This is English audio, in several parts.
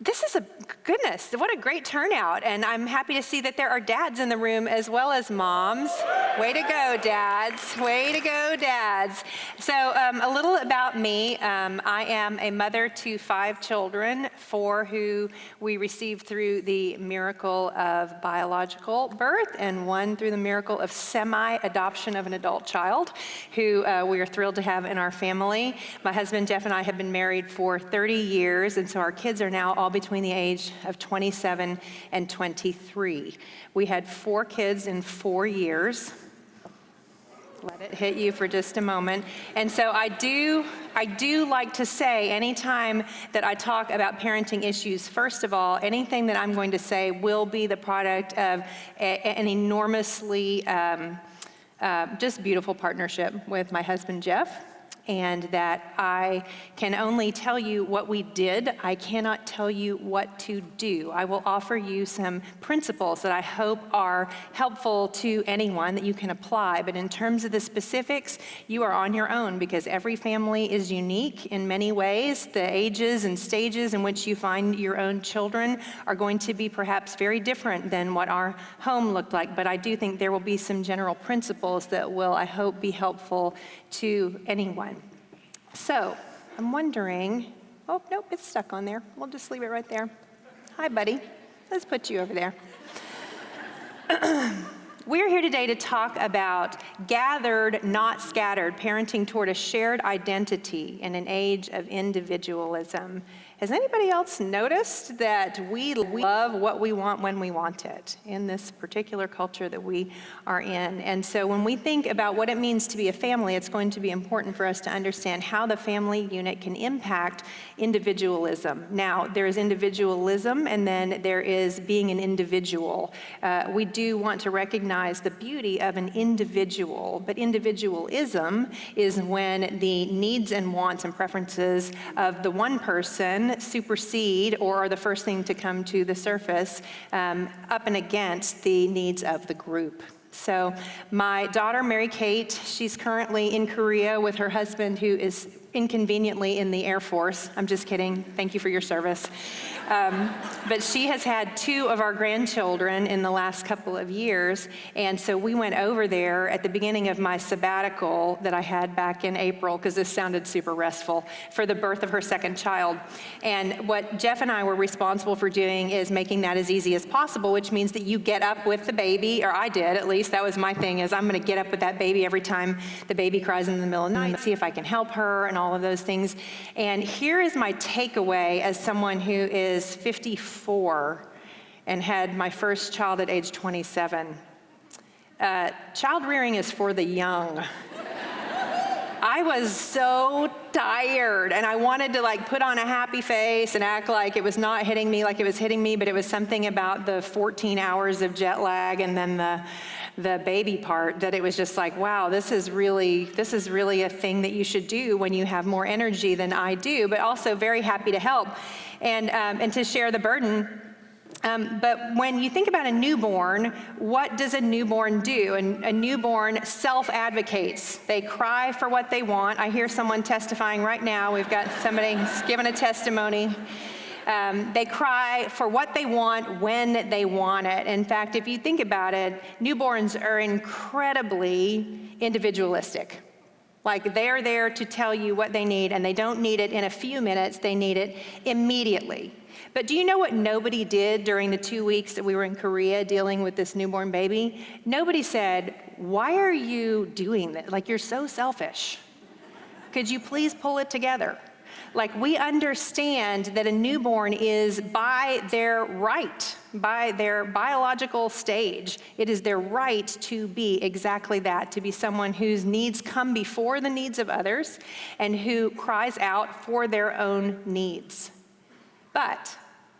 This is goodness, what a great turnout. And I'm happy to see that there are dads in the room as well as moms. Way to go, dads. Way to go, dads. So a little about me. I am a mother to 5 children, 4 who we received through the miracle of biological birth, and 1 through the miracle of semi-adoption of an adult child, who we are thrilled to have in our family. My husband, Jeff, and I have been married for 30 years, and so our kids are now all between the age of 27 and 23. We had 4 kids in 4 years. Let it hit you for just a moment. And so I do like to say, anytime that I talk about parenting issues, first of all, anything that I'm going to say will be the product of an enormously just beautiful partnership with my husband, Jeff. And that I can only tell you what we did. I cannot tell you what to do. I will offer you some principles that I hope are helpful to anyone that you can apply. But in terms of the specifics, you are on your own, because every family is unique in many ways. The ages and stages in which you find your own children are going to be perhaps very different than what our home looked like. But I do think there will be some general principles that will, I hope, be helpful to anyone. So I'm wondering, oh, nope, it's stuck on there. We'll just leave it right there. Hi, buddy. Let's put you over there. We're here today to talk about gathered, not scattered, parenting toward a shared identity in an age of individualism. Has anybody else noticed that we love what we want when we want it in this particular culture that we are in? And so when we think about what it means to be a family, it's going to be important for us to understand how the family unit can impact individualism. Now, there is individualism, and then there is being an individual. We do want to recognize the beauty of an individual, but individualism is when the needs and wants and preferences of the one person supersede or are the first thing to come to the surface up and against the needs of the group. So my daughter, Mary Kate, she's currently in Korea with her husband, who is inconveniently in the Air Force. I'm just kidding. Thank you for your service. But she has had 2 of our grandchildren in the last couple of years. And so we went over there at the beginning of my sabbatical that I had back in April, because this sounded super restful, for the birth of her 2nd child. And what Jeff and I were responsible for doing is making that as easy as possible, which means that you get up with the baby, or I did at least. That was my thing, is I'm going to get up with that baby every time the baby cries in the middle of the night, see if I can help her and all of those things. And here is my takeaway as someone who is 54 and had my first child at age 27. Child rearing is for the young. I was so tired, and I wanted to put on a happy face and act like it was not hitting me like it was hitting me, but it was something about the 14 hours of jet lag and then the baby part that it was just like, wow, this is really a thing that you should do when you have more energy than I do, but also very happy to help and to share the burden. But when you think about a newborn, what does a newborn do? A newborn self-advocates. They cry for what they want. I hear someone testifying right now. We've got somebody giving a testimony. They cry for what they want when they want it. In fact, if you think about it, newborns are incredibly individualistic. They're there to tell you what they need, and they don't need it in a few minutes, they need it immediately. But do you know what nobody did during the 2 weeks that we were in Korea dealing with this newborn baby? Nobody said, why are you doing this? You're so selfish. Could you please pull it together? We understand that a newborn is by their right, by their biological stage, it is their right to be exactly that, to be someone whose needs come before the needs of others and who cries out for their own needs. But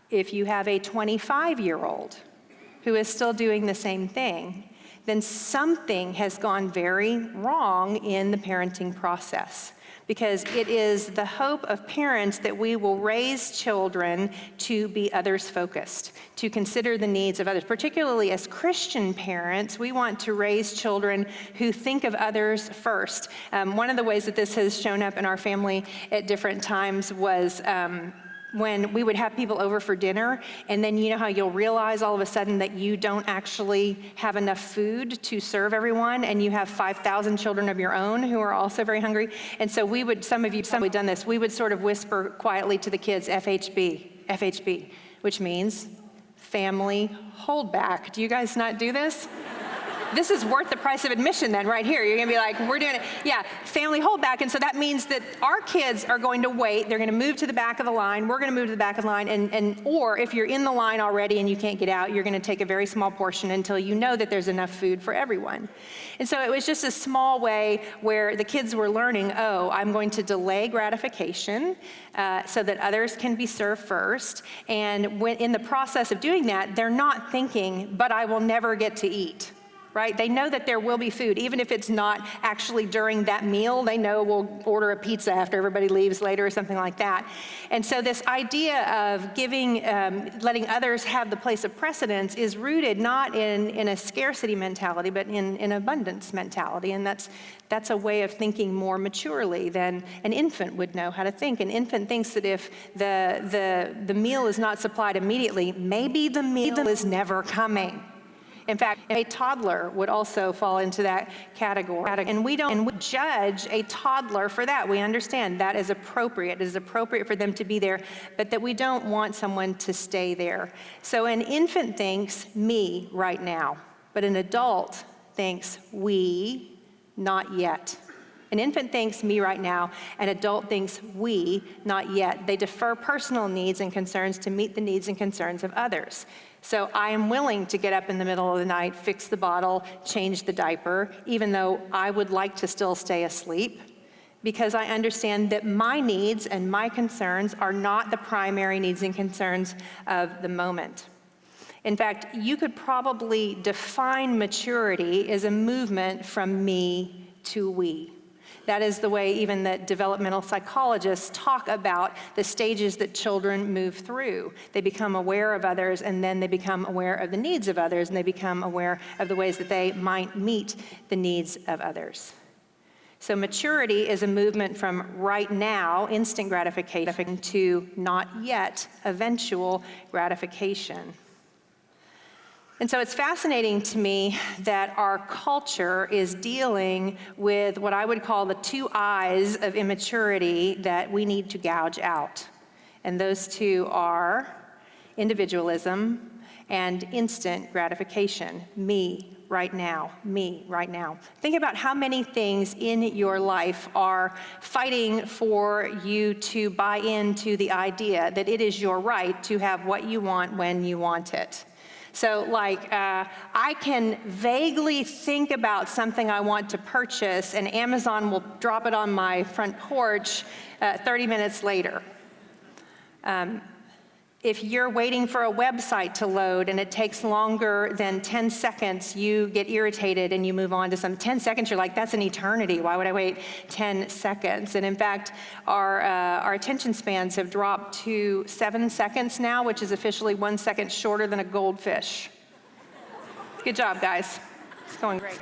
if you have a 25-year-old who is still doing the same thing, then something has gone very wrong in the parenting process. Because it is the hope of parents that we will raise children to be others-focused, to consider the needs of others. Particularly as Christian parents, we want to raise children who think of others first. One of the ways that this has shown up in our family at different times was when we would have people over for dinner, and then you know how you'll realize all of a sudden that you don't actually have enough food to serve everyone, and you have 5,000 children of your own who are also very hungry. And so we would, some of you have probably done this, we would sort of whisper quietly to the kids, FHB, FHB, which means family holdback. Do you guys not do this? This is worth the price of admission then, right here. You're gonna be like, we're doing it. Yeah, family holdback. And so that means that our kids are going to wait. They're gonna move to the back of the line. We're gonna move to the back of the line. Or if you're in the line already and you can't get out, you're gonna take a very small portion until you know that there's enough food for everyone. And so it was just a small way where the kids were learning, oh, I'm going to delay gratification so that others can be served first. And when, in the process of doing that, they're not thinking, but I will never get to eat. Right? They know that there will be food, even if it's not actually during that meal. They know we'll order a pizza after everybody leaves later or something like that. And so this idea of giving, letting others have the place of precedence is rooted not in a scarcity mentality, but in an abundance mentality. And that's a way of thinking more maturely than an infant would know how to think. An infant thinks that if the meal is not supplied immediately, maybe the meal is never coming. In fact, a toddler would also fall into that category. And we don't judge a toddler for that. We understand that is appropriate. It is appropriate for them to be there, but that we don't want someone to stay there. So an infant thinks me right now, but an adult thinks we, not yet. An infant thinks me right now, an adult thinks we, not yet. They defer personal needs and concerns to meet the needs and concerns of others. So I am willing to get up in the middle of the night, fix the bottle, change the diaper, even though I would like to still stay asleep, because I understand that my needs and my concerns are not the primary needs and concerns of the moment. In fact, you could probably define maturity as a movement from me to we. That is the way even that developmental psychologists talk about the stages that children move through. They become aware of others, and then they become aware of the needs of others, and they become aware of the ways that they might meet the needs of others. So maturity is a movement from right now, instant gratification, to not yet, eventual gratification. And so it's fascinating to me that our culture is dealing with what I would call the two eyes of immaturity that we need to gouge out. And those two are individualism and instant gratification. Me right now, me right now. Think about how many things in your life are fighting for you to buy into the idea that it is your right to have what you want when you want it. So like, I can vaguely think about something I want to purchase, and Amazon will drop it on my front porch 30 minutes later. If you're waiting for a website to load and it takes longer than 10 seconds, you get irritated and you move on to some 10 seconds. You're like, that's an eternity. Why would I wait 10 seconds? And in fact, our attention spans have dropped to 7 seconds now, which is officially 1 second shorter than a goldfish. Good job, guys. It's going great.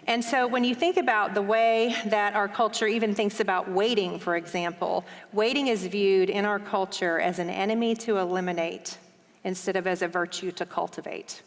And so when you think about the way that our culture even thinks about waiting, for example, waiting is viewed in our culture as an enemy to eliminate instead of as a virtue to cultivate.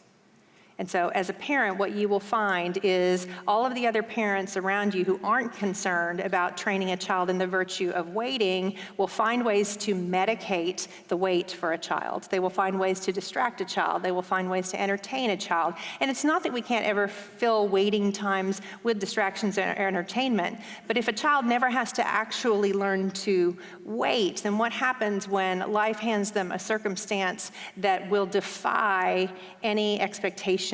And so as a parent, what you will find is all of the other parents around you who aren't concerned about training a child in the virtue of waiting will find ways to medicate the wait for a child. They will find ways to distract a child. They will find ways to entertain a child. And it's not that we can't ever fill waiting times with distractions and entertainment, but if a child never has to actually learn to wait, then what happens when life hands them a circumstance that will defy any expectation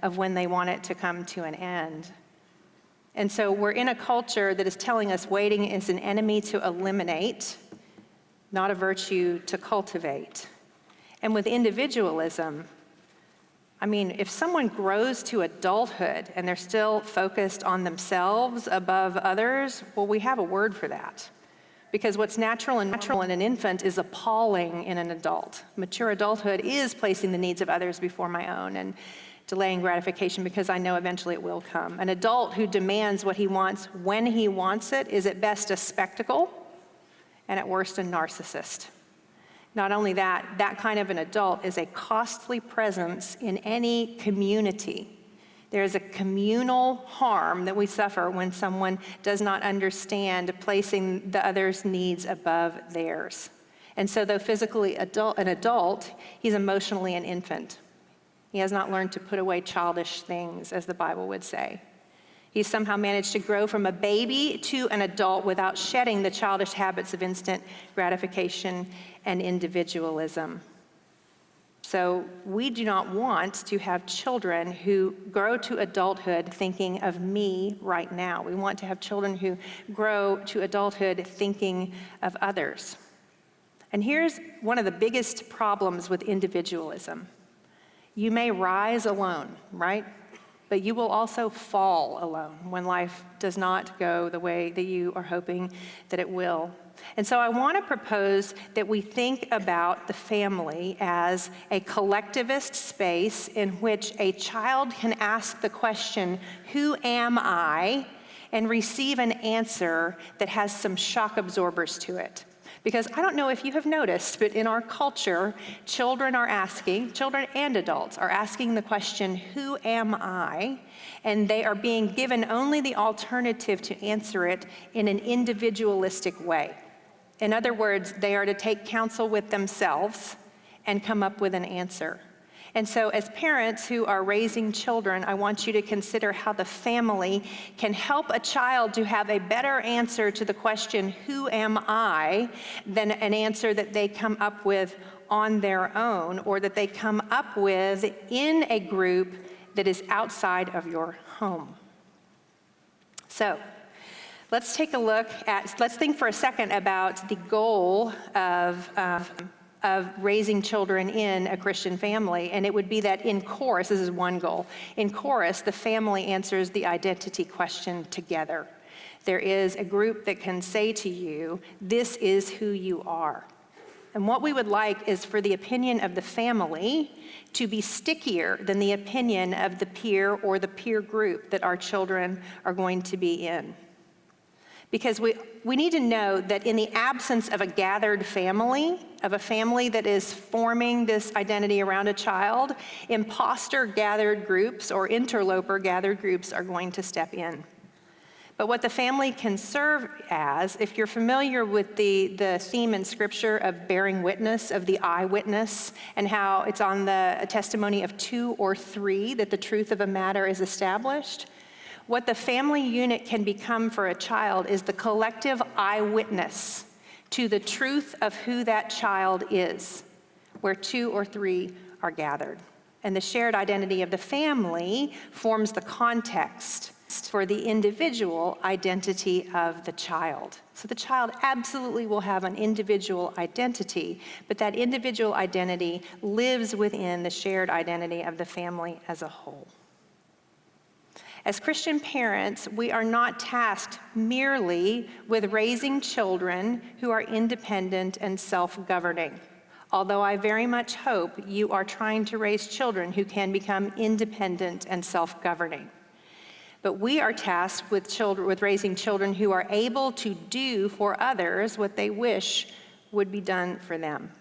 of when they want it to come to an end? And so we're in a culture that is telling us waiting is an enemy to eliminate, not a virtue to cultivate. And with individualism, I mean, if someone grows to adulthood and they're still focused on themselves above others, well, we have a word for that. Because what's natural in an infant is appalling in an adult. Mature adulthood is placing the needs of others before my own and delaying gratification because I know eventually it will come. An adult who demands what he wants when he wants it is at best a spectacle, and at worst, a narcissist. Not only that, that kind of an adult is a costly presence in any community. There is a communal harm that we suffer when someone does not understand placing the other's needs above theirs. And so though physically an adult, he's emotionally an infant. He has not learned to put away childish things, as the Bible would say. He's somehow managed to grow from a baby to an adult without shedding the childish habits of instant gratification and individualism. So we do not want to have children who grow to adulthood thinking of me right now. We want to have children who grow to adulthood thinking of others. And here's one of the biggest problems with individualism. You may rise alone, right? But you will also fall alone when life does not go the way that you are hoping that it will. And so I want to propose that we think about the family as a collectivist space in which a child can ask the question, who am I? And receive an answer that has some shock absorbers to it. Because I don't know if you have noticed, but in our culture, children and adults are asking the question, who am I? And they are being given only the alternative to answer it in an individualistic way. In other words, they are to take counsel with themselves and come up with an answer. And so as parents who are raising children, I want you to consider how the family can help a child to have a better answer to the question, who am I, than an answer that they come up with on their own or that they come up with in a group that is outside of your home. So let's think for a second about the goal of raising children in a Christian family, and it would be that in chorus, this is one goal, in chorus, the family answers the identity question together. There is a group that can say to you, this is who you are. And what we would like is for the opinion of the family to be stickier than the opinion of the peer or the peer group that our children are going to be in. Because we need to know that in the absence of a gathered family, of a family that is forming this identity around a child, imposter gathered groups or interloper gathered groups are going to step in. But what the family can serve as, if you're familiar with the theme in Scripture of bearing witness, of the eyewitness, and how it's on the testimony of 2 or 3 that the truth of a matter is established, what the family unit can become for a child is the collective eyewitness to the truth of who that child is, where 2 or 3 are gathered. And the shared identity of the family forms the context for the individual identity of the child. So the child absolutely will have an individual identity, but that individual identity lives within the shared identity of the family as a whole. As Christian parents, we are not tasked merely with raising children who are independent and self-governing, although I very much hope you are trying to raise children who can become independent and self-governing. But we are tasked with raising children who are able to do for others what they wish would be done for them.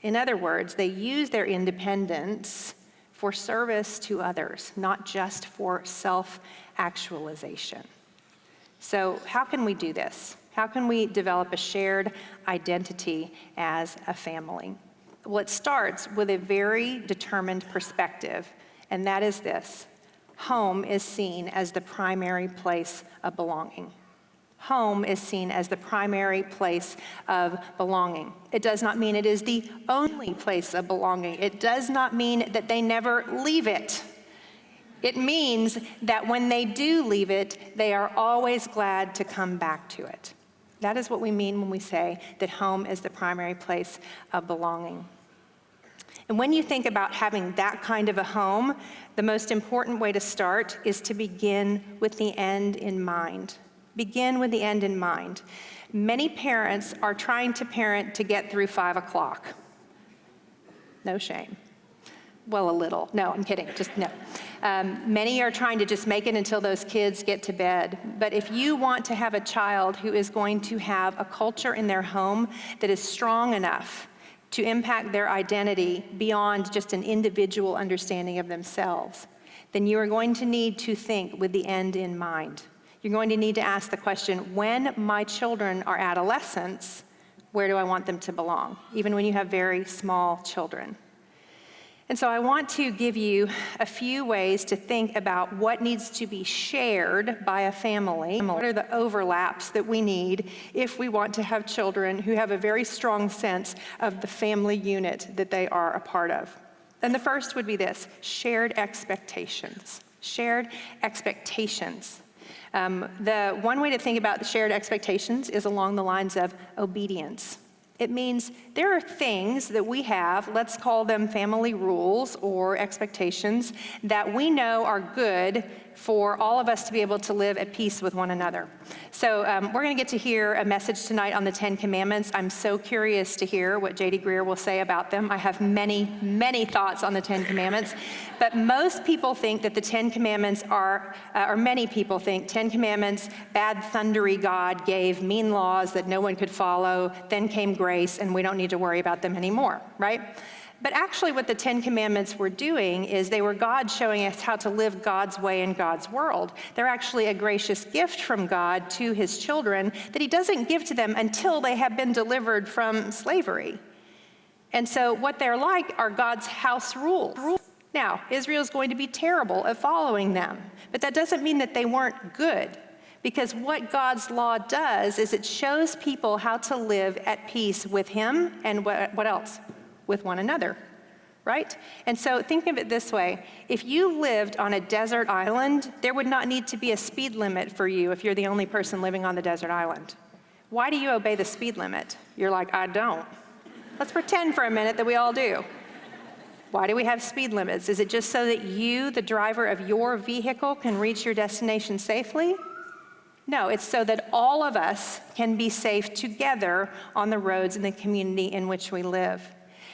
In other words, they use their independence for service to others, not just for self-actualization. So how can we do this? How can we develop a shared identity as a family? Well, it starts with a very determined perspective, and that is this: home is seen as the primary place of belonging. Home is seen as the primary place of belonging. It does not mean it is the only place of belonging. It does not mean that they never leave it. It means that when they do leave it, they are always glad to come back to it. That is what we mean when we say that home is the primary place of belonging. And when you think about having that kind of a home, the most important way to start is to begin with the end in mind. Begin with the end in mind. Many parents are trying to parent to get through 5 o'clock. No shame. Well, a little. No, I'm kidding. Just no. Many are trying to just make it until those kids get to bed. But if you want to have a child who is going to have a culture in their home that is strong enough to impact their identity beyond just an individual understanding of themselves, then you are going to need to think with the end in mind. You're going to need to ask the question, when my children are adolescents, where do I want them to belong? Even when you have very small children. And so I want to give you a few ways to think about what needs to be shared by a family. What are the overlaps that we need if we want to have children who have a very strong sense of the family unit that they are a part of? And the first would be this: shared expectations. Shared expectations. The one way to think about the shared expectations is along the lines of obedience. It means there are things that we have, let's call them family rules or expectations, that we know are good for all of us to be able to live at peace with one another. So we're going to get to hear a message tonight on the 10 Commandments. I'm so curious to hear what J.D. Greear will say about them. I have many, many thoughts on the 10 Commandments, but most people think that the 10 Commandments are, or many people think, 10 Commandments, bad thundery God gave mean laws that no one could follow, then came grace, and we don't need to worry about them anymore, right? But actually what the 10 Commandments were doing is they were God showing us how to live God's way in God's world. They're actually a gracious gift from God to his children that he doesn't give to them until they have been delivered from slavery. And so what they're like are God's house rules. Now, Israel's going to be terrible at following them, but that doesn't mean that they weren't good. Because what God's law does is it shows people how to live at peace with him and what else? With one another, right? And so think of it this way. If you lived on a desert island, there would not need to be a speed limit for you if you're the only person living on the desert island. Why do you obey the speed limit? You're like, I don't. Let's pretend for a minute that we all do. Why do we have speed limits? Is it just so that you, the driver of your vehicle, can reach your destination safely? No, it's so that all of us can be safe together on the roads in the community in which we live.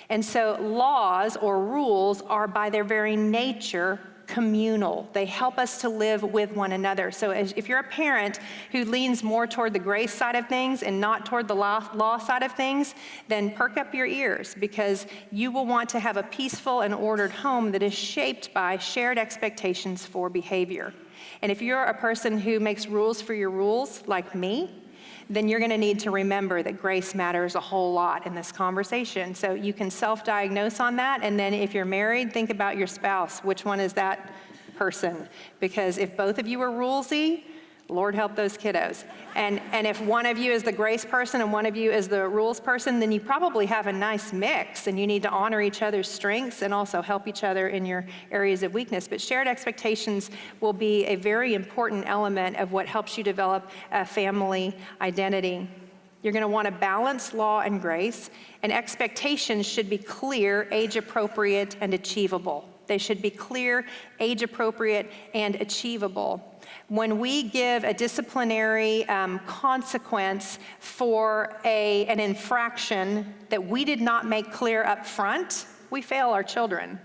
And so laws or rules are by their very nature communal. They help us to live with one another. So if you're a parent who leans more toward the grace side of things and not toward the law side of things, then perk up your ears, because you will want to have a peaceful and ordered home that is shaped by shared expectations for behavior. And if you're a person who makes rules for your rules, like me, then you're going to need to remember that grace matters a whole lot in this conversation. So you can self-diagnose on that, and then if you're married, think about your spouse. Which one is that person? Because if both of you are rulesy, Lord help those kiddos. And if one of you is the grace person and one of you is the rules person, then you probably have a nice mix, and you need to honor each other's strengths and also help each other in your areas of weakness. But shared expectations will be a very important element of what helps you develop a family identity. You're going to want to balance law and grace, and expectations should be clear, age-appropriate, and achievable. They should be clear, age-appropriate, and achievable. When we give a disciplinary consequence for an infraction that we did not make clear up front, we fail our children.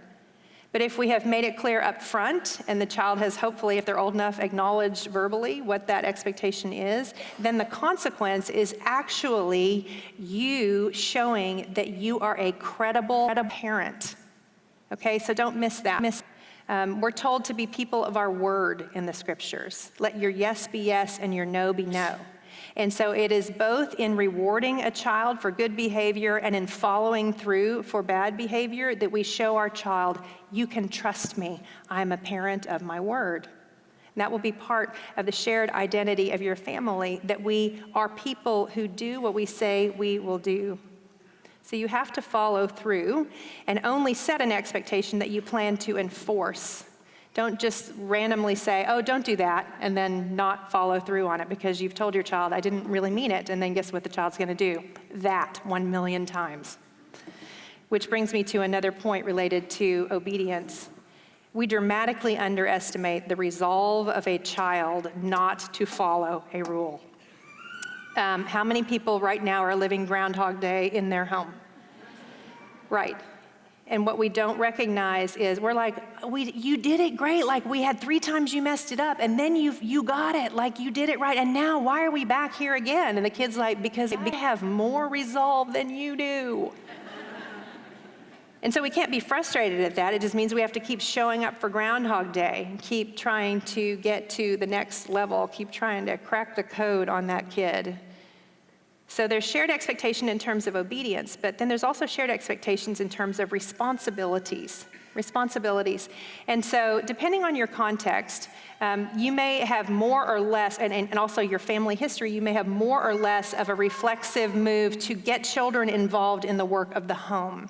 But if we have made it clear up front, and the child has hopefully, if they're old enough, acknowledged verbally what that expectation is, then the consequence is actually you showing that you are a credible parent. Okay, so don't miss that. We're told to be people of our word in the scriptures. Let your yes be yes and your no be no. And so it is both in rewarding a child for good behavior and in following through for bad behavior that we show our child, you can trust me. I'm a parent of my word. And that will be part of the shared identity of your family, that we are people who do what we say we will do. So you have to follow through and only set an expectation that you plan to enforce. Don't just randomly say, oh, don't do that, and then not follow through on it because you've told your child, I didn't really mean it, and then guess what the child's going to do? That 1 million times. Which brings me to another point related to obedience. We dramatically underestimate the resolve of a child not to follow a rule. How many people right now are living Groundhog Day in their home? Right. And what we don't recognize is we're like, you did it great. Like we had 3 times you messed it up and then you got it. Like you did it right. And now why are we back here again? And the kid's like, because I have more resolve than you do. And so we can't be frustrated at that. It just means we have to keep showing up for Groundhog Day, keep trying to get to the next level, keep trying to crack the code on that kid. So there's shared expectation in terms of obedience, but then there's also shared expectations in terms of responsibilities. And so depending on your context, you may have more or less, and also your family history, you may have more or less of a reflexive move to get children involved in the work of the home.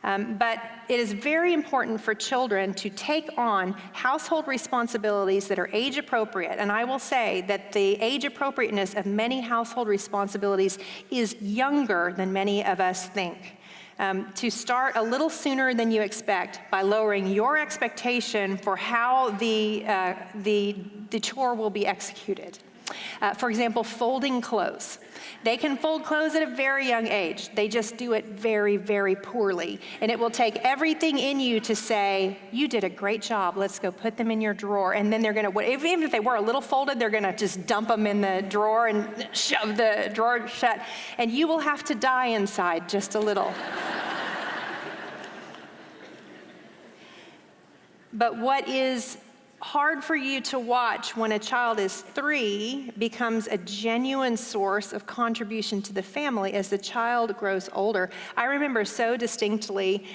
But it is very important for children to take on household responsibilities that are age appropriate. And I will say that the age appropriateness of many household responsibilities is younger than many of us think. To start a little sooner than you expect by lowering your expectation for how the chore will be executed. For example, folding clothes. They can fold clothes at a very young age. They just do it very, very poorly. And it will take everything in you to say, you did a great job, let's go put them in your drawer. And then they're gonna, even if they were a little folded, they're gonna just dump them in the drawer and shove the drawer shut. And you will have to die inside just a little. But what is hard for you to watch when a child is 3 becomes a genuine source of contribution to the family as the child grows older. I remember so distinctly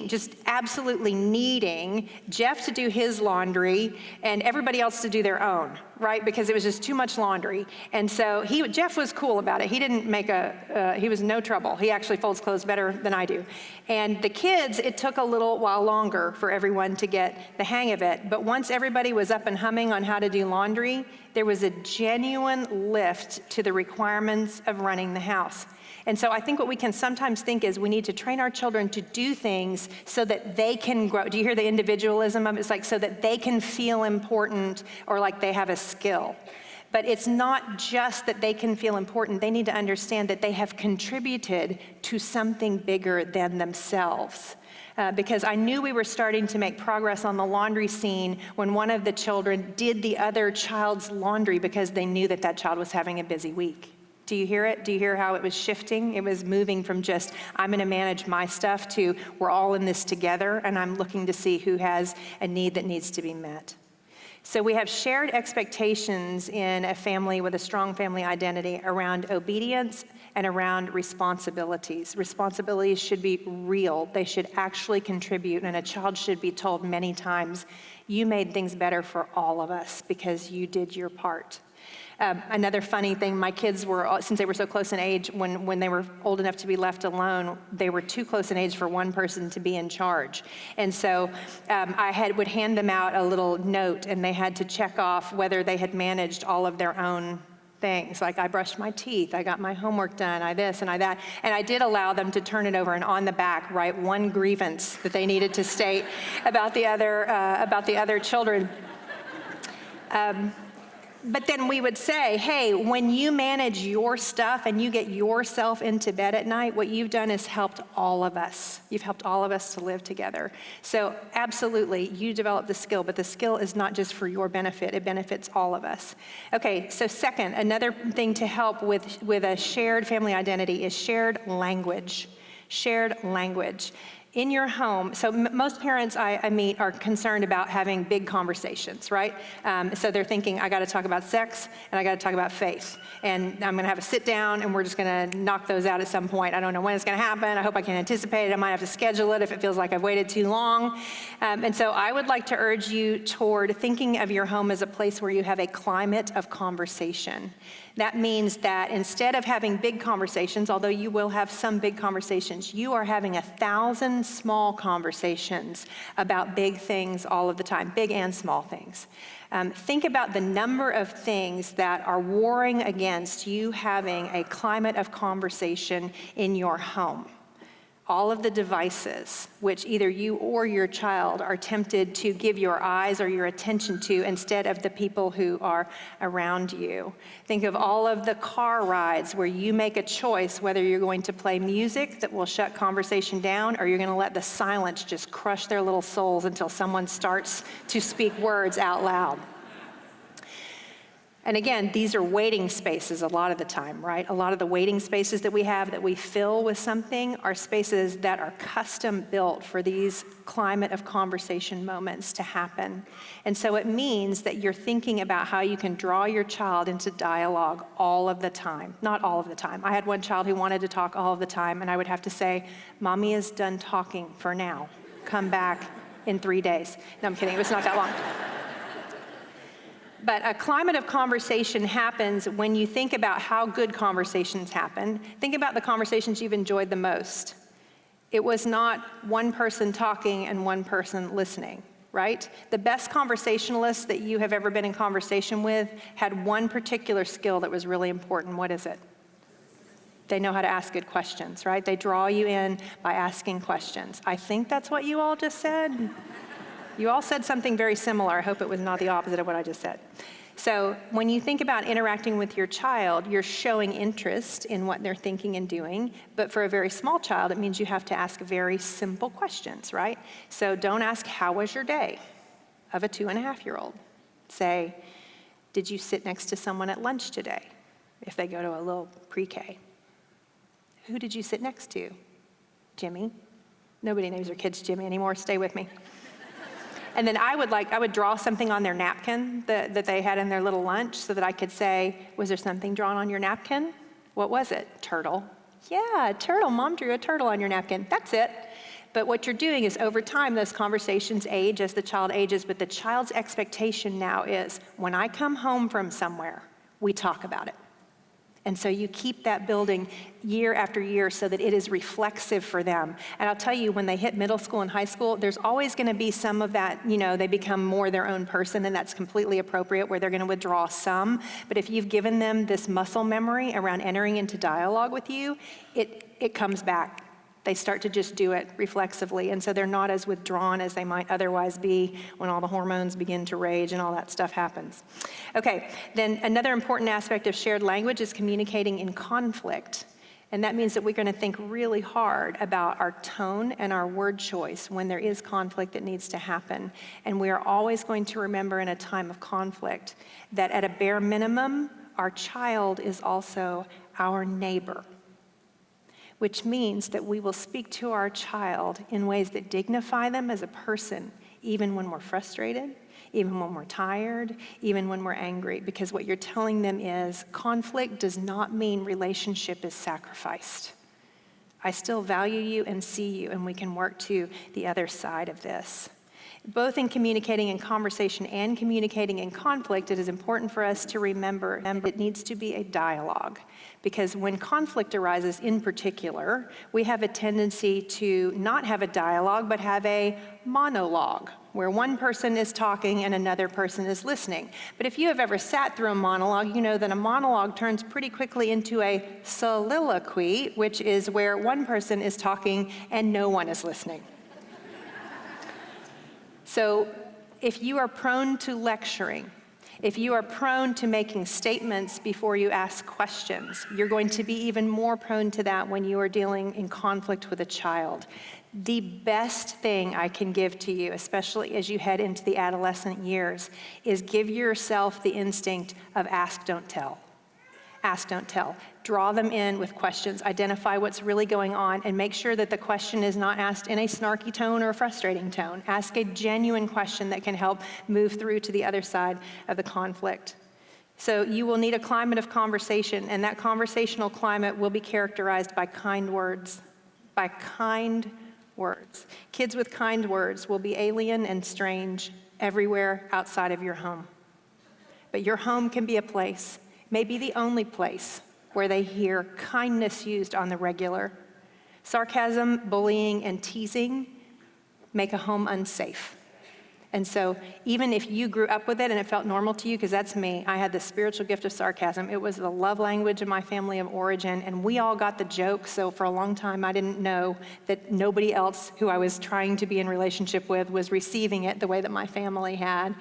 just absolutely needing Jeff to do his laundry and everybody else to do their own, right? Because it was just too much laundry. And so Jeff was cool about it. He didn't make he was no trouble. He actually folds clothes better than I do. And the kids, it took a little while longer for everyone to get the hang of it. But once everybody was up and humming on how to do laundry, there was a genuine lift to the requirements of running the house. And so I think what we can sometimes think is we need to train our children to do things so that they can grow. Do you hear the individualism of it? It's like so that they can feel important or like they have a skill. But it's not just that they can feel important. They need to understand that they have contributed to something bigger than themselves. Because I knew we were starting to make progress on the laundry scene when one of the children did the other child's laundry because they knew that that child was having a busy week. Do you hear it? Do you hear how it was shifting? It was moving from just, I'm gonna manage my stuff to, we're all in this together and I'm looking to see who has a need that needs to be met. So we have shared expectations in a family with a strong family identity around obedience and around responsibilities. Responsibilities should be real. They should actually contribute, and a child should be told many times, you made things better for all of us because you did your part. Another funny thing, my kids were, since they were so close in age, when they were old enough to be left alone, they were too close in age for one person to be in charge. And so I would hand them out a little note and they had to check off whether they had managed all of their own things. Like I brushed my teeth, I got my homework done, I this and I that. And I did allow them to turn it over and on the back write one grievance that they needed to state about the other children. But then we would say, hey, when you manage your stuff and you get yourself into bed at night, what you've done is helped all of us. You've helped all of us to live together. So absolutely, you develop the skill, but the skill is not just for your benefit, it benefits all of us. Okay, so second, another thing to help with a shared family identity is shared language. Shared language. In your home, so most parents I meet are concerned about having big conversations, right? So they're thinking, I gotta talk about sex and I gotta talk about faith. And I'm gonna have a sit down and we're just gonna knock those out at some point. I don't know when it's gonna happen. I hope I can anticipate it. I might have to schedule it if it feels like I've waited too long. And so I would like to urge you toward thinking of your home as a place where you have a climate of conversation. That means that instead of having big conversations, although you will have some big conversations, you are having 1,000 small conversations about big things all of the time, big and small things. Think about the number of things that are warring against you having a climate of conversation in your home. all of the devices which either you or your child are tempted to give your eyes or your attention to instead of the people who are around you. Think of all of the car rides where you make a choice whether you're going to play music that will shut conversation down or you're going to let the silence just crush their little souls until someone starts to speak words out loud. And again, these are waiting spaces a lot of the time, right? A lot of the waiting spaces that we have that we fill with something are spaces that are custom built for these climate of conversation moments to happen. And so it means that you're thinking about how you can draw your child into dialogue all of the time. Not all of the time. I had one child who wanted to talk all of the time, and I would have to say, Mommy is done talking for now. Come back in 3 days. No, I'm kidding. It was not that long. But a climate of conversation happens when you think about how good conversations happen. Think about the conversations you've enjoyed the most. It was not one person talking and one person listening, right? The best conversationalists that you have ever been in conversation with had one particular skill that was really important. What is it? They know how to ask good questions, right? They draw you in by asking questions. I think that's what you all just said. You all said something very similar. I hope it was not the opposite of what I just said. So when you think about interacting with your child, you're showing interest in what they're thinking and doing. But for a very small child, it means you have to ask very simple questions, right? So don't ask, how was your day? Of a 2.5-year-old. Say, did you sit next to someone at lunch today? If they go to a little pre-K. Who did you sit next to? Jimmy. Nobody names their kids Jimmy anymore. Stay with me. And then I would draw something on their napkin that they had in their little lunch so that I could say, was there something drawn on your napkin? What was it? Turtle. Yeah, a turtle. Mom drew a turtle on your napkin. That's it. But what you're doing is over time, those conversations age as the child ages, but the child's expectation now is, when I come home from somewhere, we talk about it. And so you keep that building year after year so that it is reflexive for them. And I'll tell you, when they hit middle school and high school, there's always going to be some of that, they become more their own person, and that's completely appropriate, where they're going to withdraw some. But if you've given them this muscle memory around entering into dialogue with you, it comes back. They start to just do it reflexively, and so they're not as withdrawn as they might otherwise be when all the hormones begin to rage and all that stuff happens. Okay, then another important aspect of shared language is communicating in conflict. And that means that we're going to think really hard about our tone and our word choice when there is conflict that needs to happen. And we are always going to remember in a time of conflict that at a bare minimum, our child is also our neighbor, which means that we will speak to our child in ways that dignify them as a person, even when we're frustrated, even when we're tired, even when we're angry, because what you're telling them is conflict does not mean relationship is sacrificed. I still value you and see you, and we can work to the other side of this. Both in communicating in conversation and communicating in conflict, it is important for us to remember it needs to be a dialogue. Because when conflict arises in particular, we have a tendency to not have a dialogue, but have a monologue, where one person is talking and another person is listening. But if you have ever sat through a monologue, you know that a monologue turns pretty quickly into a soliloquy, which is where one person is talking and no one is listening. So if you are prone to lecturing, if you are prone to making statements before you ask questions, you're going to be even more prone to that when you are dealing in conflict with a child. The best thing I can give to you, especially as you head into the adolescent years, is give yourself the instinct of ask, don't tell. Ask, don't tell. Draw them in with questions, identify what's really going on, and make sure that the question is not asked in a snarky tone or a frustrating tone. Ask a genuine question that can help move through to the other side of the conflict. So you will need a climate of conversation, and that conversational climate will be characterized by kind words. By kind words. Kids with kind words will be alien and strange everywhere outside of your home. But your home can be a place, maybe the only place, where they hear kindness used on the regular. Sarcasm, bullying, and teasing make a home unsafe. And so even if you grew up with it and it felt normal to you, because that's me, I had the spiritual gift of sarcasm. It was the love language of my family of origin, and we all got the joke. So for a long time, I didn't know that nobody else who I was trying to be in relationship with was receiving it the way that my family had.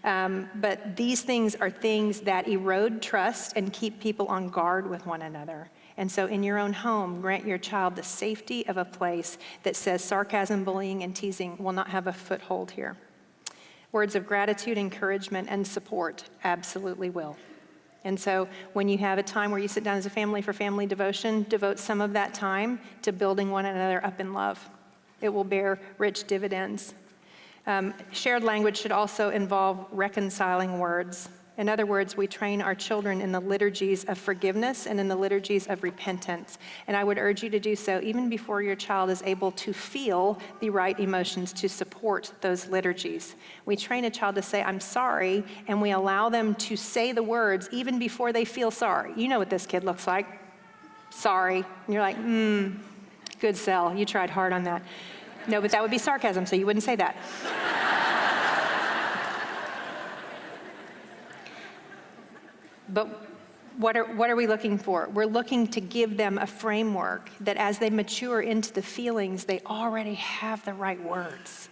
But these things are things that erode trust and keep people on guard with one another. And so in your own home, grant your child the safety of a place that says sarcasm, bullying, and teasing will not have a foothold here. Words of gratitude, encouragement, and support absolutely will. And so when you have a time where you sit down as a family for family devotion, devote some of that time to building one another up in love. It will bear rich dividends. Shared language should also involve reconciling words. In other words, we train our children in the liturgies of forgiveness and in the liturgies of repentance. And I would urge you to do so even before your child is able to feel the right emotions to support those liturgies. We train a child to say, I'm sorry, and we allow them to say the words even before they feel sorry. You know what this kid looks like. Sorry. And you're like, good sell. You tried hard on that. No, but that would be sarcasm, so you wouldn't say that. But what are we looking for? We're looking to give them a framework that as they mature into the feelings, they already have the right words.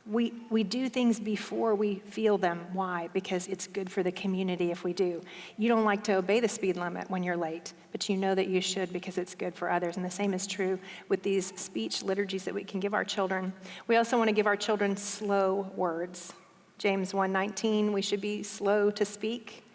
We do things before we feel them. Why? Because it's good for the community if we do. You don't like to obey the speed limit when you're late, but you know that you should because it's good for others. And the same is true with these speech liturgies that we can give our children. We also want to give our children slow words. James 1:19, we should be slow to speak.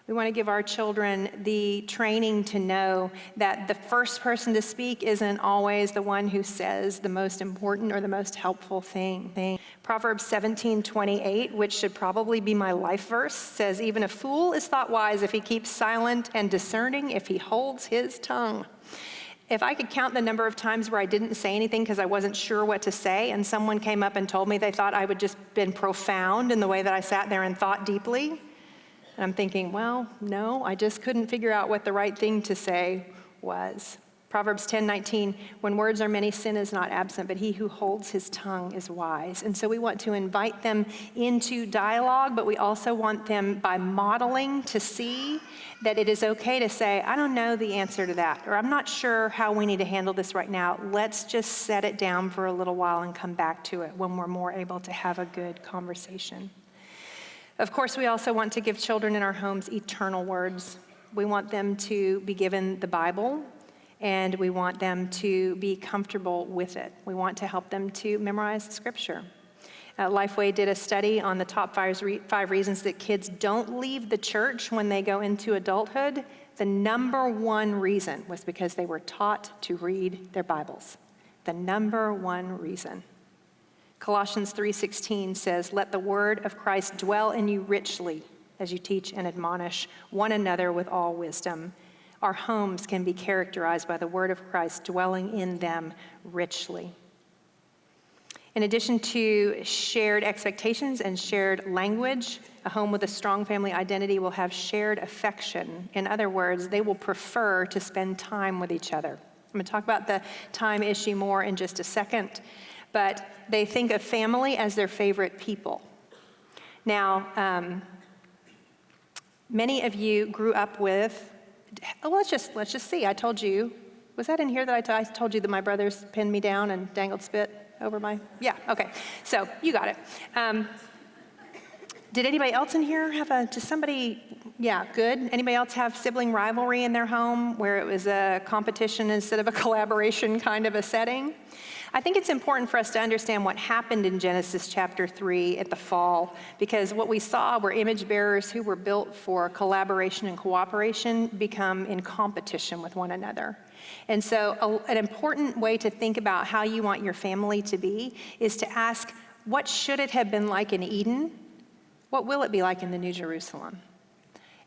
We want to give our children the training to know that the first person to speak isn't always the one who says the most important or the most helpful thing. Proverbs 17:28, which should probably be my life verse, says, even a fool is thought wise if he keeps silent, and discerning if he holds his tongue. If I could count the number of times where I didn't say anything because I wasn't sure what to say, and someone came up and told me they thought I would just been profound in the way that I sat there and thought deeply, and I'm thinking, well, no, I just couldn't figure out what the right thing to say was. Proverbs 10:19, when words are many, sin is not absent, but he who holds his tongue is wise. And so we want to invite them into dialogue, but we also want them, by modeling, to see that it is okay to say, I don't know the answer to that, or I'm not sure how we need to handle this right now. Let's just set it down for a little while and come back to it when we're more able to have a good conversation. Of course, we also want to give children in our homes eternal words. We want them to be given the Bible, and we want them to be comfortable with it. We want to help them to memorize the Scripture. Lifeway did a study on the top 5 reasons that kids don't leave the church when they go into adulthood. The number one reason was because they were taught to read their Bibles. The number one reason. Colossians 3:16 says, let the word of Christ dwell in you richly as you teach and admonish one another with all wisdom. Our homes can be characterized by the word of Christ dwelling in them richly. In addition to shared expectations and shared language, a home with a strong family identity will have shared affection. In other words, they will prefer to spend time with each other. I'm going to talk about the time issue more in just a second, but they think of family as their favorite people. Now, many of you grew up with, let's just see, I told you, was that in here that I told you that my brothers pinned me down and dangled spit over my, yeah, okay, so you got it. Did anybody else in here have does somebody, yeah, good. Anybody else have sibling rivalry in their home where it was a competition instead of a collaboration kind of a setting? I think it's important for us to understand what happened in Genesis chapter 3 at the fall, because what we saw were image bearers who were built for collaboration and cooperation become in competition with one another. And so an important way to think about how you want your family to be is to ask, what should it have been like in Eden? What will it be like in the New Jerusalem?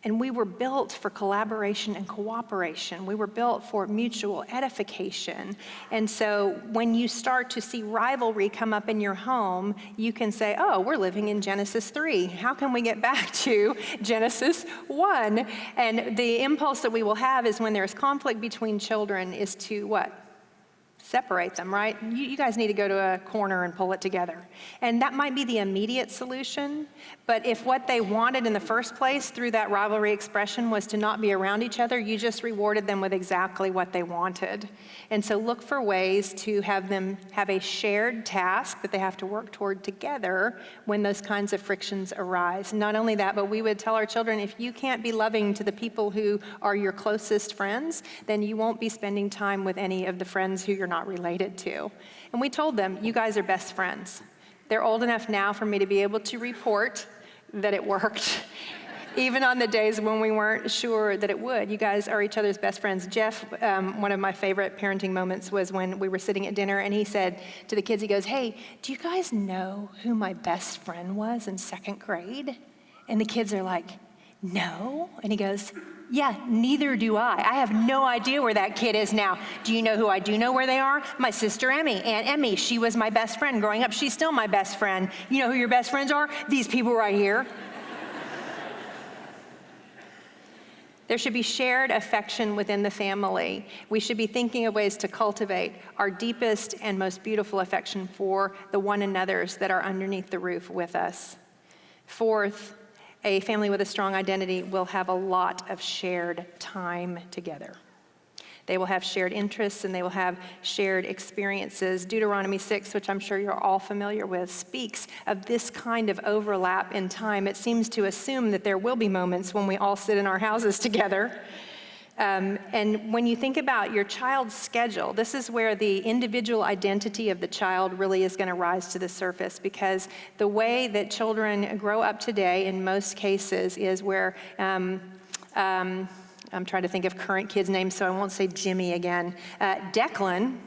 And we were built for collaboration and cooperation. We were built for mutual edification. And so when you start to see rivalry come up in your home, you can say, oh, we're living in Genesis 3. How can we get back to Genesis 1? And the impulse that we will have is when there's conflict between children is to what? Separate them, right? You guys need to go to a corner and pull it together. And that might be the immediate solution, but if what they wanted in the first place through that rivalry expression was to not be around each other, you just rewarded them with exactly what they wanted. And so look for ways to have them have a shared task that they have to work toward together when those kinds of frictions arise. Not only that, but we would tell our children, if you can't be loving to the people who are your closest friends, then you won't be spending time with any of the friends who you're not related to. And we told them, you guys are best friends. They're old enough now for me to be able to report that it worked, even on the days when we weren't sure that it would. You guys are each other's best friends. Jeff, one of my favorite parenting moments was when we were sitting at dinner and he said to the kids, he goes, hey, do you guys know who my best friend was in second grade? And the kids are like, no. And he goes, yeah, neither do I. I have no idea where that kid is now. Do you know who I do know where they are? My sister Emmy, Aunt Emmy. She was my best friend growing up. She's still my best friend. You know who your best friends are? These people right here. There should be shared affection within the family. We should be thinking of ways to cultivate our deepest and most beautiful affection for the one another's that are underneath the roof with us. Fourth, a family with a strong identity will have a lot of shared time together. They will have shared interests and they will have shared experiences. Deuteronomy 6, which I'm sure you're all familiar with, speaks of this kind of overlap in time. It seems to assume that there will be moments when we all sit in our houses together. And when you think about your child's schedule, this is where the individual identity of the child really is going to rise to the surface, because the way that children grow up today in most cases is where, I'm trying to think of current kids' names, so I won't say Jimmy again. Declan,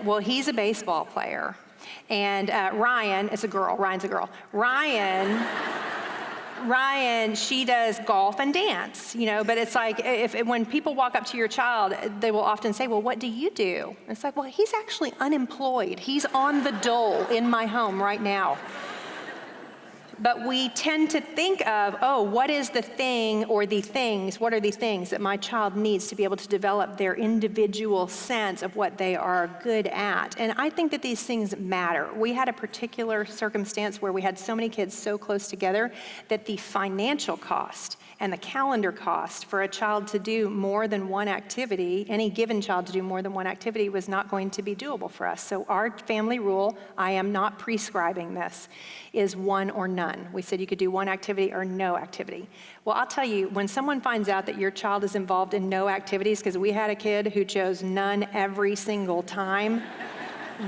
well, he's a baseball player. And Ryan, it's a girl, Ryan's a girl. Ryan, she does golf and dance, but it's like when people walk up to your child, they will often say, well, what do you do? And it's like, well, he's actually unemployed. He's on the dole in my home right now. But we tend to think of, what is the thing or the things, what are the things that my child needs to be able to develop their individual sense of what they are good at? And I think that these things matter. We had a particular circumstance where we had so many kids so close together that the financial cost and the calendar cost for a child to do more than one activity, any given child to do more than one activity, was not going to be doable for us. So our family rule, I am not prescribing this, is one or none. We said you could do one activity or no activity. Well, I'll tell you, when someone finds out that your child is involved in no activities, because we had a kid who chose none every single time,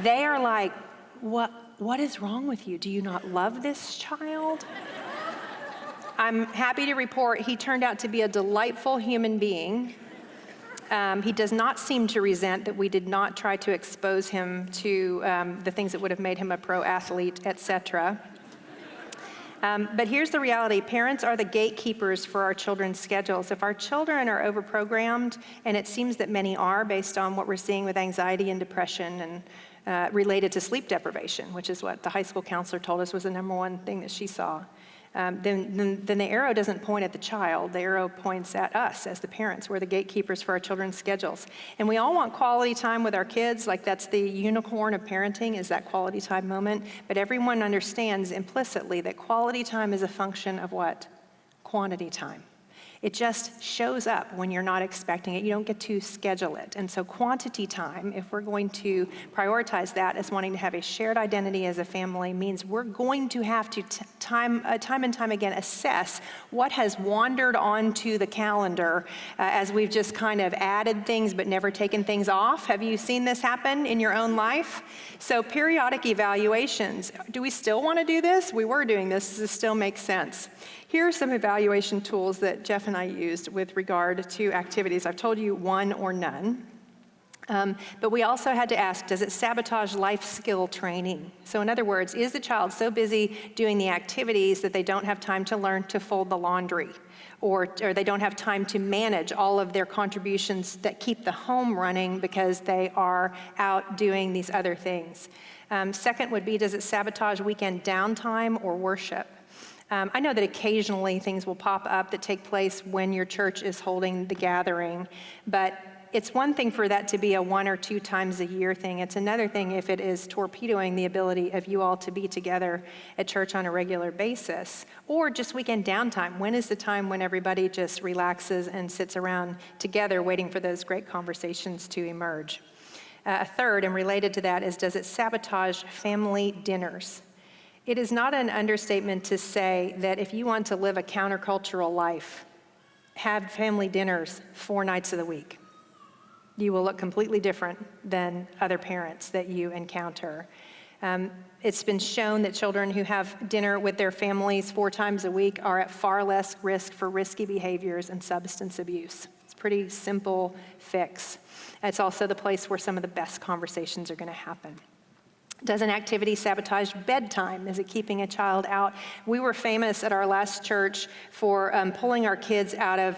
they are like, what is wrong with you? Do you not love this child? I'm happy to report he turned out to be a delightful human being. He does not seem to resent that we did not try to expose him to the things that would have made him a pro athlete, etc. But here's the reality. Parents are the gatekeepers for our children's schedules. If our children are overprogrammed, and it seems that many are based on what we're seeing with anxiety and depression and related to sleep deprivation, which is what the high school counselor told us was the number one thing that she saw, then the arrow doesn't point at the child. The arrow points at us as the parents. We're the gatekeepers for our children's schedules. And we all want quality time with our kids. Like, that's the unicorn of parenting, is that quality time moment. But everyone understands implicitly that quality time is a function of what? Quantity time. It just shows up when you're not expecting it. You don't get to schedule it. And so quantity time, if we're going to prioritize that as wanting to have a shared identity as a family, means we're going to have to time and time again assess what has wandered onto the calendar as we've just kind of added things but never taken things off. Have you seen this happen in your own life? So periodic evaluations. Do we still want to do this? We were doing this. Does this still make sense? Here are some evaluation tools that Jeff and I used with regard to activities. I've told you one or none. But we also had to ask, does it sabotage life skill training? So in other words, is the child so busy doing the activities that they don't have time to learn to fold the laundry? Or they don't have time to manage all of their contributions that keep the home running because they are out doing these other things? Second would be, does it sabotage weekend downtime or worship? I know that occasionally things will pop up that take place when your church is holding the gathering, but it's one thing for that to be a 1 or 2 times a year thing. It's another thing if it is torpedoing the ability of you all to be together at church on a regular basis, or just weekend downtime. When is the time when everybody just relaxes and sits around together waiting for those great conversations to emerge? A third, and related to that, is does it sabotage family dinners? It is not an understatement to say that if you want to live a countercultural life, have family dinners 4 nights of the week. You will look completely different than other parents that you encounter. It's been shown that children who have dinner with their families 4 times a week are at far less risk for risky behaviors and substance abuse. It's a pretty simple fix. It's also the place where some of the best conversations are going to happen. Does an activity sabotage bedtime? Is it keeping a child out? We were famous at our last church for pulling our kids out of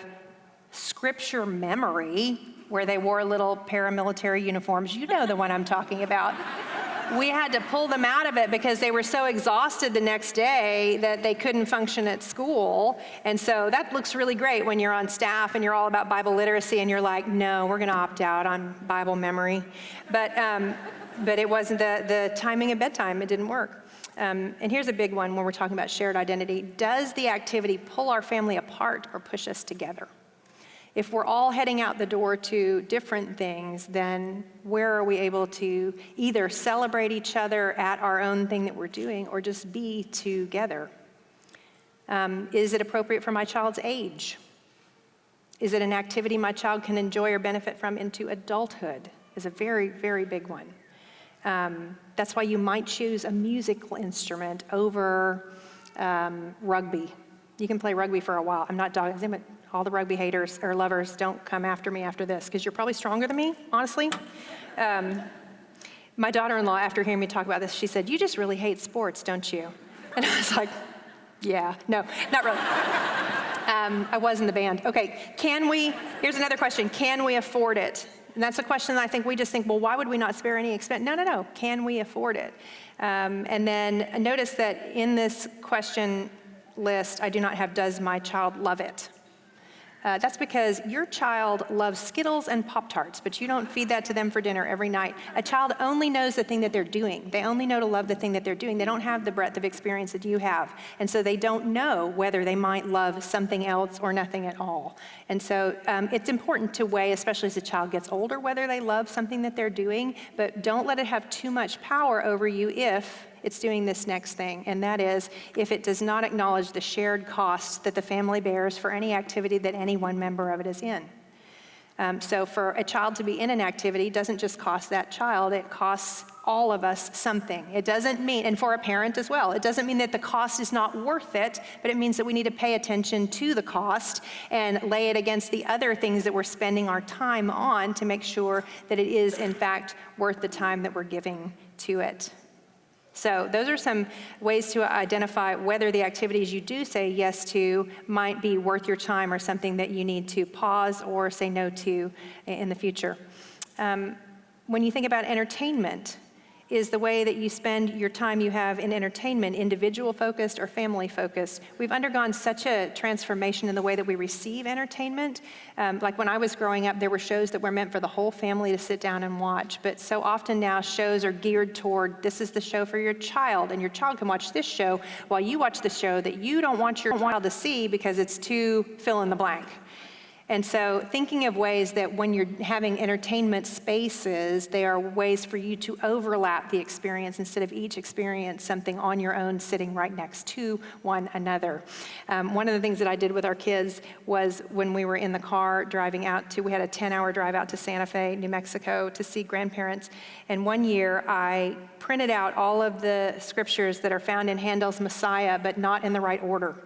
scripture memory, where they wore little paramilitary uniforms. You know the one I'm talking about. We had to pull them out of it because they were so exhausted the next day that they couldn't function at school. And so that looks really great when you're on staff and you're all about Bible literacy and you're like, no, we're going to opt out on Bible memory. But it wasn't the timing of bedtime. It didn't work. And here's a big one when we're talking about shared identity. Does the activity pull our family apart or push us together? If we're all heading out the door to different things, then where are we able to either celebrate each other at our own thing that we're doing or just be together? Is it appropriate for my child's age? Is it an activity my child can enjoy or benefit from into adulthood? Is a very, very big one. That's why you might choose a musical instrument over rugby. You can play rugby for a while. I'm not dogging it. All the rugby haters or lovers, don't come after me after this, because you're probably stronger than me, honestly. My daughter-in-law, after hearing me talk about this, she said, you just really hate sports, don't you? And I was like, yeah, no, not really. I was in the band. Okay, here's another question, can we afford it? And that's a question that I think we just think, well, why would we not spare any expense? No, can we afford it? And then notice that in this question list, I do not have, does my child love it? That's because your child loves Skittles and Pop-Tarts, but you don't feed that to them for dinner every night. A child only knows the thing that they're doing. They only know to love the thing that they're doing. They don't have the breadth of experience that you have. And so they don't know whether they might love something else or nothing at all. And so it's important to weigh, especially as the child gets older, whether they love something that they're doing, but don't let it have too much power over you if it's doing this next thing, and that is if it does not acknowledge the shared costs that the family bears for any activity that any one member of it is in. So for a child to be in an activity doesn't just cost that child, it costs all of us something. It doesn't mean, and for a parent as well, it doesn't mean that the cost is not worth it, but it means that we need to pay attention to the cost and lay it against the other things that we're spending our time on to make sure that it is in fact worth the time that we're giving to it. So those are some ways to identify whether the activities you do say yes to might be worth your time or something that you need to pause or say no to in the future. When you think about entertainment, is the way that you spend your time you have in entertainment individual-focused or family-focused? We've undergone such a transformation in the way that we receive entertainment. Like when I was growing up, there were shows that were meant for the whole family to sit down and watch. But so often now, shows are geared toward, this is the show for your child, and your child can watch this show while you watch the show that you don't want your child to see because it's too fill in the blank. And so thinking of ways that when you're having entertainment spaces, they are ways for you to overlap the experience instead of each experience something on your own sitting right next to one another. One of the things that I did with our kids was when we were in the car driving out we had a 10-hour drive out to Santa Fe, New Mexico to see grandparents. And one year I printed out all of the scriptures that are found in Handel's Messiah, but not in the right order.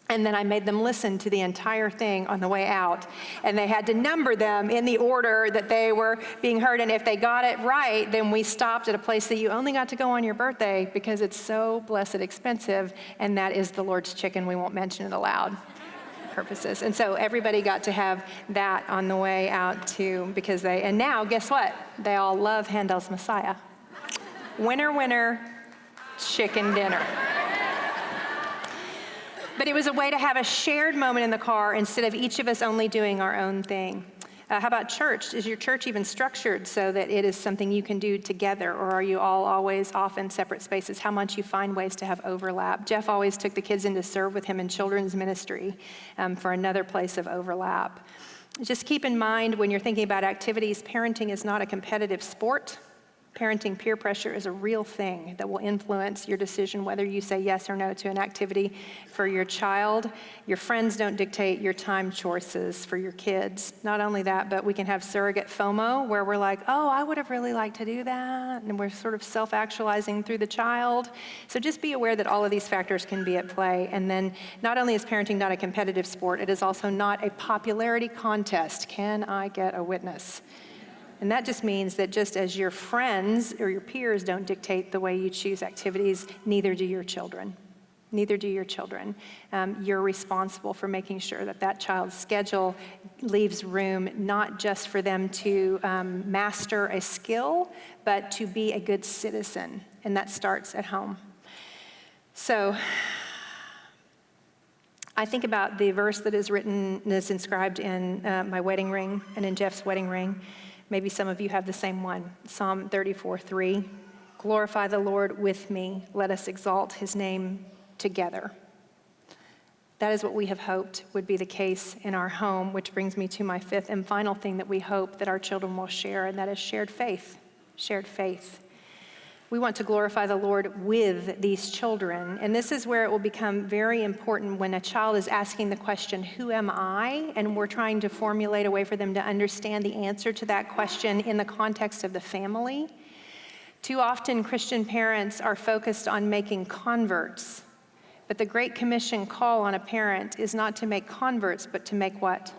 And then I made them listen to the entire thing on the way out. And they had to number them in the order that they were being heard. And if they got it right, then we stopped at a place that you only got to go on your birthday because it's so blessed expensive. And that is the Lord's Chicken. We won't mention it aloud purposes. And so everybody got to have that on the way out too, and now guess what? They all love Handel's Messiah. Winner, winner, chicken dinner. But it was a way to have a shared moment in the car instead of each of us only doing our own thing. How about church? Is your church even structured so that it is something you can do together, or are you all always off in separate spaces? How much you find ways to have overlap? Jeff always took the kids in to serve with him in children's ministry for another place of overlap. Just keep in mind when you're thinking about activities, parenting is not a competitive sport. Parenting peer pressure is a real thing that will influence your decision whether you say yes or no to an activity for your child. Your friends don't dictate your time choices for your kids. Not only that, but we can have surrogate FOMO where we're like, oh, I would have really liked to do that. And we're sort of self-actualizing through the child. So just be aware that all of these factors can be at play. And then not only is parenting not a competitive sport, it is also not a popularity contest. Can I get a witness? And that just means that just as your friends or your peers don't dictate the way you choose activities, neither do your children. Neither do your children. You're responsible for making sure that that child's schedule leaves room not just for them to master a skill, but to be a good citizen. And that starts at home. So I think about the verse that is written, that's inscribed in my wedding ring and in Jeff's wedding ring. Maybe some of you have the same one. Psalm 34:3. Glorify the Lord with me. Let us exalt his name together. That is what we have hoped would be the case in our home, which brings me to my fifth and final thing that we hope that our children will share, and that is shared faith. Shared faith. We want to glorify the Lord with these children. And this is where it will become very important when a child is asking the question, who am I? And we're trying to formulate a way for them to understand the answer to that question in the context of the family. Too often, Christian parents are focused on making converts. But the Great Commission call on a parent is not to make converts, but to make what?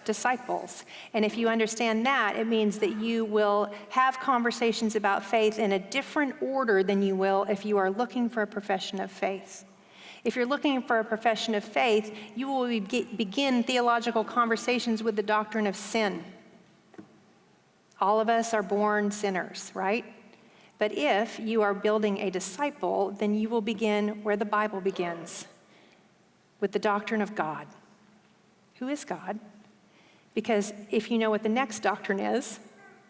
Disciples. And if you understand that, it means that you will have conversations about faith in a different order than you will if you are looking for a profession of faith. If you're looking for a profession of faith, you will begin theological conversations with the doctrine of sin. All of us are born sinners, right? But if you are building a disciple, then you will begin where the Bible begins, with the doctrine of God. Who is God? Because if you know what the next doctrine is,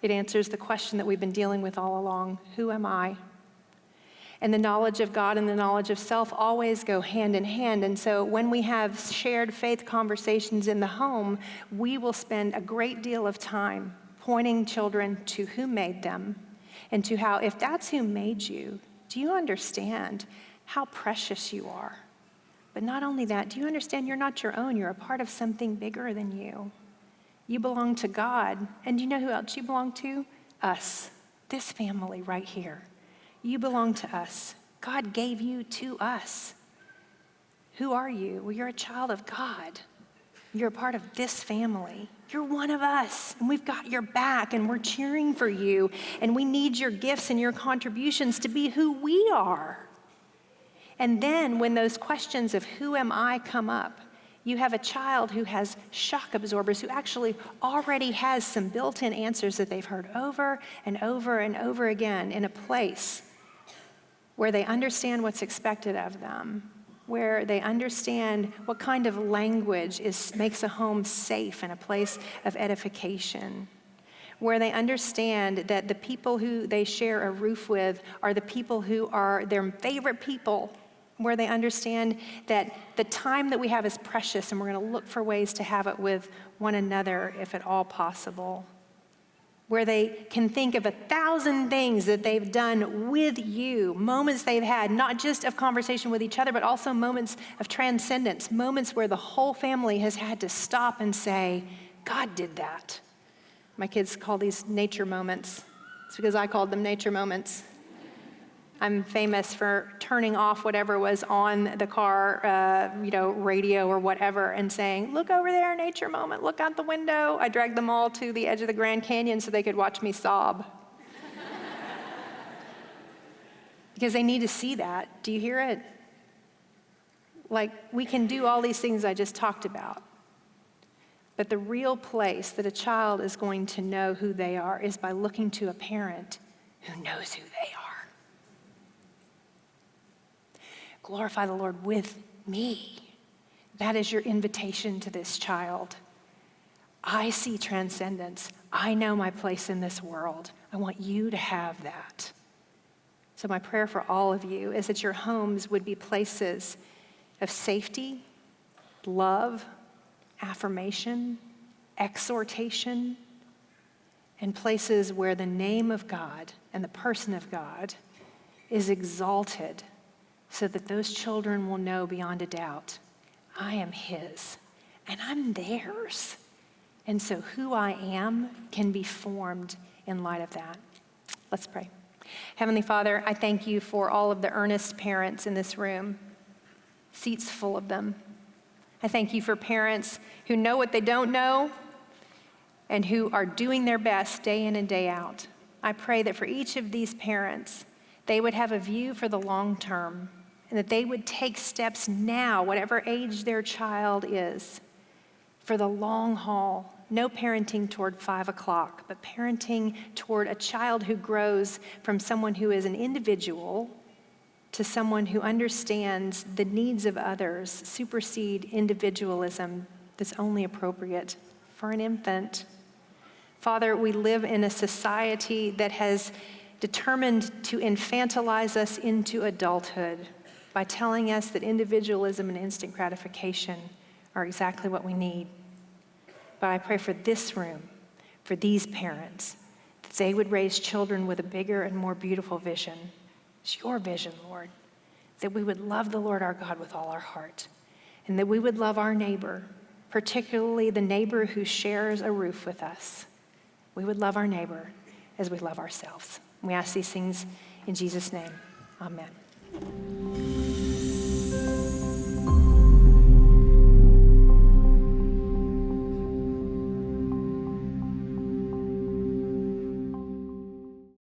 it answers the question that we've been dealing with all along. Who am I? And the knowledge of God and the knowledge of self always go hand in hand. And so when we have shared faith conversations in the home, we will spend a great deal of time pointing children to who made them and to how, if that's who made you, do you understand how precious you are? But not only that, do you understand you're not your own? You're a part of something bigger than you. You belong to God. And do you know who else you belong to? Us. This family right here. You belong to us. God gave you to us. Who are you? Well, you're a child of God. You're a part of this family. You're one of us, and we've got your back, and we're cheering for you, and we need your gifts and your contributions to be who we are. And then when those questions of who am I come up, you have a child who has shock absorbers, who actually already has some built-in answers that they've heard over and over and over again in a place where they understand what's expected of them, where they understand what kind of language makes a home safe and a place of edification, where they understand that the people who they share a roof with are the people who are their favorite people, where they understand that the time that we have is precious and we're going to look for ways to have it with one another if at all possible, where they can think of 1,000 things that they've done with you, moments they've had, not just of conversation with each other, but also moments of transcendence, moments where the whole family has had to stop and say, God did that. My kids call these nature moments. It's because I called them nature moments. I'm famous for turning off whatever was on the car, radio or whatever, and saying, look over there, nature moment, look out the window. I dragged them all to the edge of the Grand Canyon so they could watch me sob. Because they need to see that. Do you hear it? Like, we can do all these things I just talked about. But the real place that a child is going to know who they are is by looking to a parent who knows who they are. Glorify the Lord with me. That is your invitation to this child. I see transcendence. I know my place in this world. I want you to have that. So my prayer for all of you is that your homes would be places of safety, love, affirmation, exhortation, and places where the name of God and the person of God is exalted so that those children will know beyond a doubt, I am his and I'm theirs. And so who I am can be formed in light of that. Let's pray. Heavenly Father, I thank you for all of the earnest parents in this room, seats full of them. I thank you for parents who know what they don't know and who are doing their best day in and day out. I pray that for each of these parents, they would have a view for the long term and that they would take steps now, whatever age their child is, for the long haul. No parenting toward 5 o'clock, but parenting toward a child who grows from someone who is an individual to someone who understands the needs of others supersede individualism that's only appropriate for an infant. Father, we live in a society that has determined to infantilize us into adulthood by telling us that individualism and instant gratification are exactly what we need. But I pray for this room, for these parents, that they would raise children with a bigger and more beautiful vision. It's your vision, Lord, that we would love the Lord our God with all our heart, and that we would love our neighbor, particularly the neighbor who shares a roof with us. We would love our neighbor as we love ourselves. We ask these things in Jesus' name. Amen.